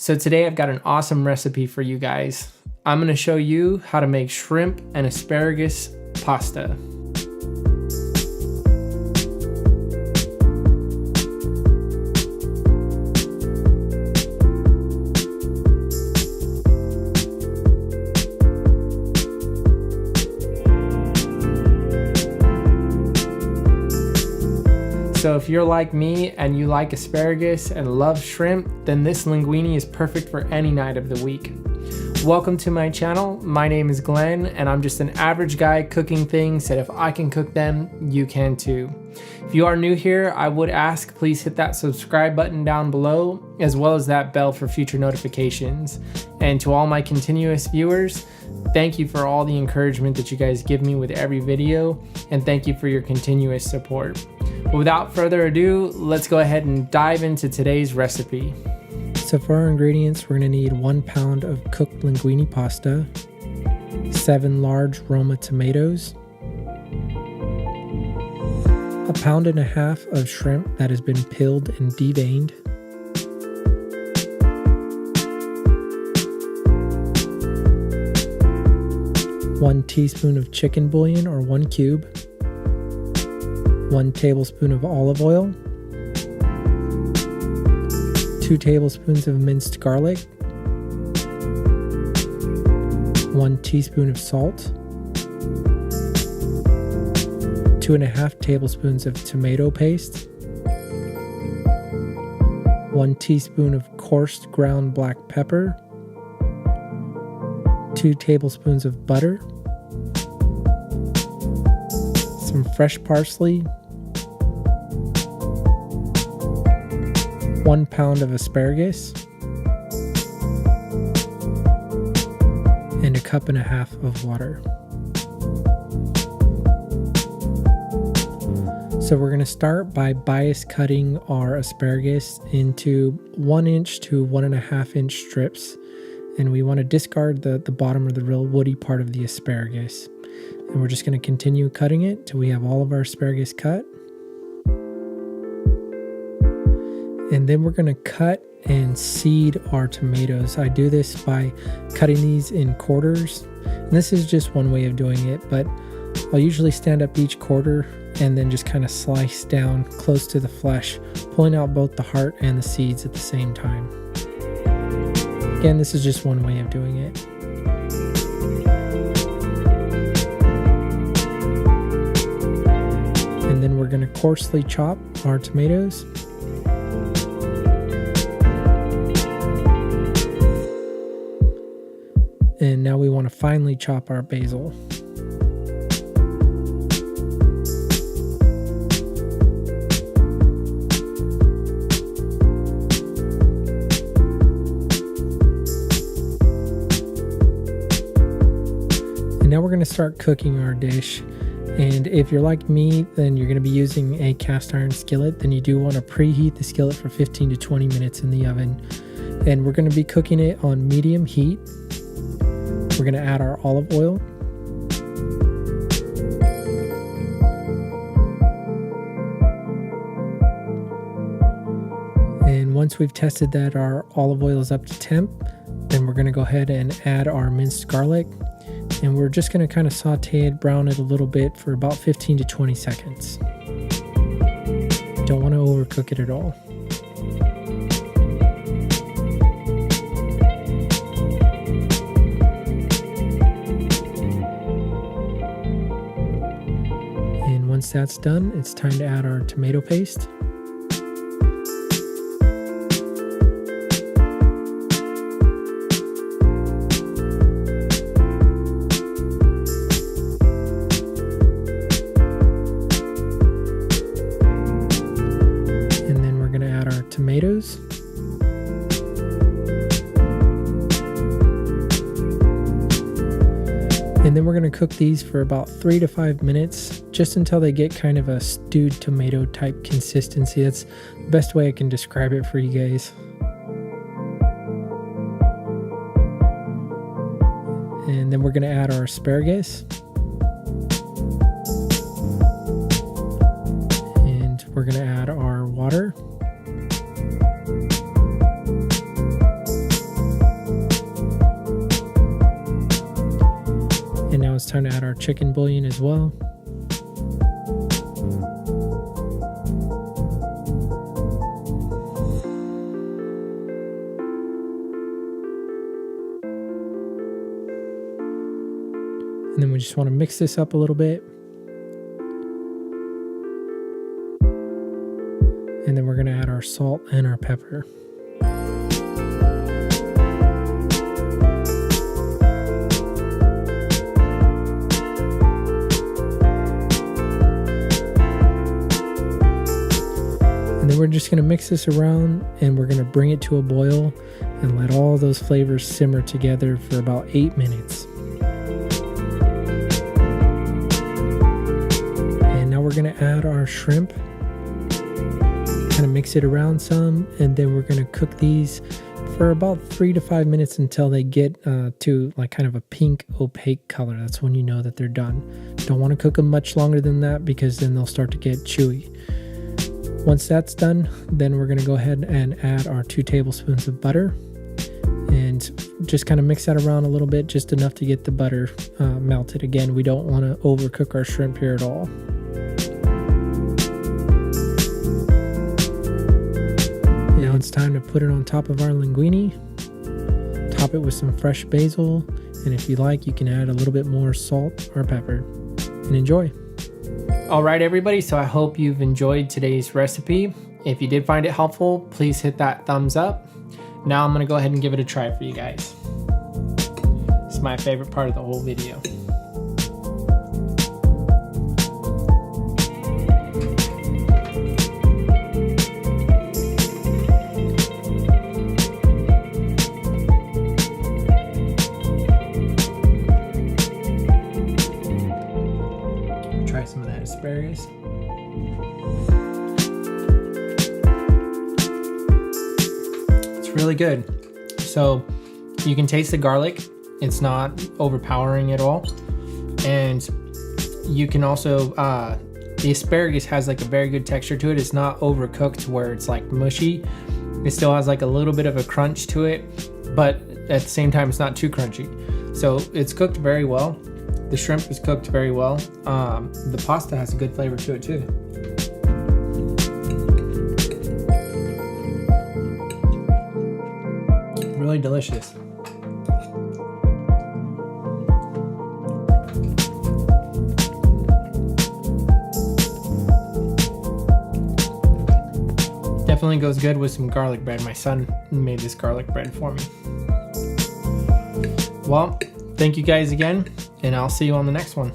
So today I've got an awesome recipe for you guys. I'm going to show you how to make shrimp and asparagus pasta. So if you're like me and you like asparagus and love shrimp, then this linguini is perfect for any night of the week. Welcome to my channel. My name is Glenn and I'm just an average guy cooking things that if I can cook them, you can too. If you are new here, I would ask please hit that subscribe button down below as well as that bell for future notifications. And to all my continuous viewers, thank you for all the encouragement that you guys give me with every video, and thank you for your continuous support. But without further ado, let's go ahead and dive into today's recipe. So for our ingredients, we're going to need 1 pound of cooked linguini pasta, 7 large Roma tomatoes, 1.5 pounds of shrimp that has been peeled and deveined, 1 teaspoon of chicken bouillon or 1 cube, 1 tablespoon of olive oil, 2 tablespoons of minced garlic, 1 teaspoon of salt, 2.5 tablespoons of tomato paste, 1 teaspoon of coarse ground black pepper, 2 tablespoons of butter, some fresh parsley, 1 pound of asparagus, and 1.5 cups of water. So we're going to start by bias cutting our asparagus into 1 inch to 1.5 inch strips. And we want to discard the bottom or the real woody part of the asparagus. And we're just going to continue cutting it till we have all of our asparagus cut. And then we're going to cut and seed our tomatoes. I do this by cutting these in quarters. And this is just one way of doing it, but I'll usually stand up each quarter and then just kind of slice down close to the flesh, pulling out both the heart and the seeds at the same time. Again, this is just one way of doing it. And then we're going to coarsely chop our tomatoes. And now we want to finely chop our basil. Now we're going to start cooking our dish, and if you're like me, then you're going to be using a cast iron skillet. Then you do want to preheat the skillet for 15 to 20 minutes in the oven, and we're going to be cooking it on medium heat. We're going to add our olive oil, and once we've tested that our olive oil is up to temp, then we're going to go ahead and add our minced garlic. And we're just going to kind of saute it, brown it a little bit for about 15 to 20 seconds. Don't want to overcook it at all. And once that's done, it's time to add our tomato paste. Tomatoes. And then we're going to cook these for about 3 to 5 minutes, just until they get kind of a stewed tomato type consistency. That's the best way I can describe it for you guys. And then we're going to add our asparagus. And we're going to add our water. time to add our chicken bouillon as well. And then we just want to mix this up a little bit. And then we're going to add our salt and our pepper. And then we're just going to mix this around, and we're going to bring it to a boil and let all those flavors simmer together for about 8 minutes. And now we're going to add our shrimp. Kind of mix it around some, and then we're going to cook these for about 3 to 5 minutes until they get to like kind of a pink opaque color. That's when you know that they're done. Don't want to cook them much longer than that, because then they'll start to get chewy. Once that's done, then we're going to go ahead and add our 2 tablespoons of butter, and just kind of mix that around a little bit, just enough to get the butter melted. Again, we don't want to overcook our shrimp here at all. Now it's time to put it on top of our linguine. Top it with some fresh basil, and if you like, you can add a little bit more salt or pepper. And enjoy. All right, everybody, so I hope you've enjoyed today's recipe. If you did find it helpful, please hit that thumbs up. Now I'm gonna go ahead and give it a try for you guys. It's my favorite part of the whole video. Try some of that asparagus. It's really good. So you can taste the garlic. It's not overpowering at all. And you can also, the asparagus has like a very good texture to it. It's not overcooked where it's like mushy. It still has like a little bit of a crunch to it, but at the same time, it's not too crunchy. So it's cooked very well. The shrimp is cooked very well. The pasta has a good flavor to it too. Really delicious. Definitely goes good with some garlic bread. My son made this garlic bread for me. Well, thank you guys again, and I'll see you on the next one.